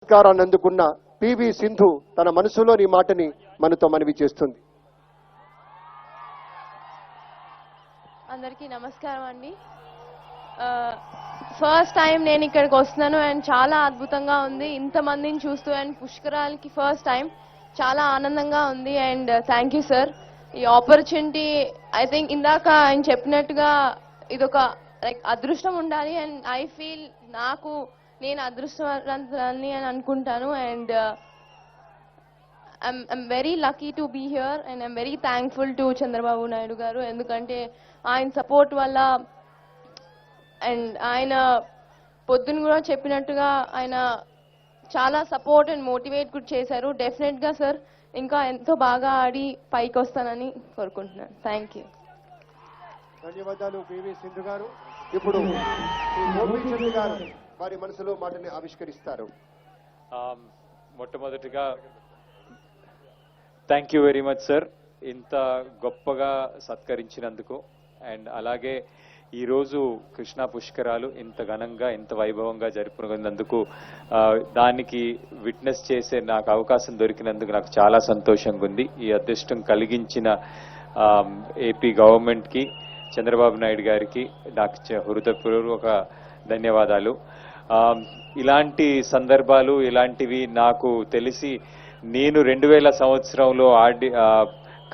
పురస్కారాన్ని అందుకున్న పివి సింధు తన మనసులోని మాటని మనతో మనవి చేస్తుంది. అందరికీ నమస్కారం అండి. ఫస్ట్ టైం నేను ఇక్కడికి వస్తున్నాను అండ్ చాలా అద్భుతంగా ఉంది. ఇంతమందిని చూస్తూ అండ్ పుష్కరాలకి ఫస్ట్ టైం చాలా ఆనందంగా ఉంది అండ్ థ్యాంక్ యూ సార్. ఈ ఆపర్చునిటీ ఐ థింక్ ఇందాక ఆయన చెప్పినట్టుగా ఇదొక లైక్ అదృష్టం ఉండాలి అండ్ ఐ ఫీల్ నేను అదృష్టవంతురాలిని అని అనుకుంటాను and I'm very lucky to be here and I'm very thankful to Chandrababu Naidu garu ఎందుకంటే ఆయన సపోర్ట్ వల్ల అండ్ ఆయన పొద్దున కూడా చెప్పినట్టుగా ఆయన చాలా సపోర్ట్ అండ్ మోటివేట్ కూడా చేశారు. డెఫినెట్ గా సార్ ఇంకా ఎంతో బాగా ఆడి పైకి వస్తానని కోరుకుంటున్నాను. Thank you. ధన్యవాదాలు పివి సింధు గారు. ఇప్పుడు గోపీచంద్ గారు వారి మనసులో మాటని ఆవిష్కరిస్తారు. మొట్టమొదటిగా thank you very much sir, ఇంత గొప్పగా సత్కరించినందుకు. అండ్ అలాగే ఈరోజు కృష్ణా పుష్కరాలు ఇంత ఘనంగా ఇంత వైభవంగా జరుపుకున్నందుకు దానికి విట్నెస్ చేసే నాకు అవకాశం దొరికినందుకు నాకు చాలా సంతోషంగా ఉంది. ఈ అదృష్టం కలిగించిన ఏపీ గవర్నమెంట్కి, చంద్రబాబు నాయుడు గారికి నాకు హృదయపూర్వక ధన్యవాదాలు. ఇలాంటి సందర్భాలు ఇలాంటివి నాకు తెలిసి నేను 2000 సంవత్సరంలో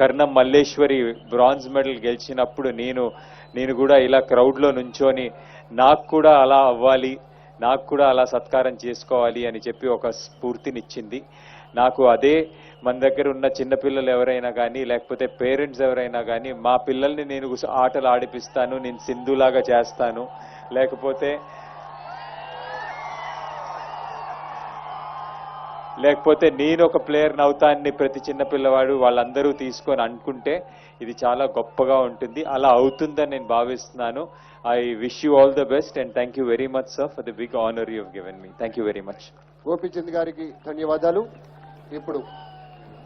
కర్ణం మల్లేశ్వరి బ్రాంజ్ మెడల్ గెలిచినప్పుడు నేను కూడా ఇలా క్రౌడ్లో నుంచొని నాకు కూడా అలా అవ్వాలి, నాకు కూడా అలా సత్కారం చేసుకోవాలి అని చెప్పి ఒక స్ఫూర్తినిచ్చింది నాకు. అదే మన దగ్గర ఉన్న చిన్నపిల్లలు ఎవరైనా కానీ లేకపోతే పేరెంట్స్ ఎవరైనా కానీ మా పిల్లల్ని నేను ఆటలు ఆడిపిస్తాను, నేను సింధులాగా చేస్తాను, లేకపోతే నేను ఒక ప్లేయర్ని అవుతాన్ని ప్రతి చిన్న పిల్లవాడు వాళ్ళందరూ తీసుకొని అనుకుంటే ఇది చాలా గొప్పగా ఉంటుంది. అలా అవుతుందని నేను భావిస్తున్నాను. I wish you all the best and thank you very much sir for the big honour you have given me. Thank you very much. Gopichand గారికి ధన్యవాదాలు. ఇప్పుడు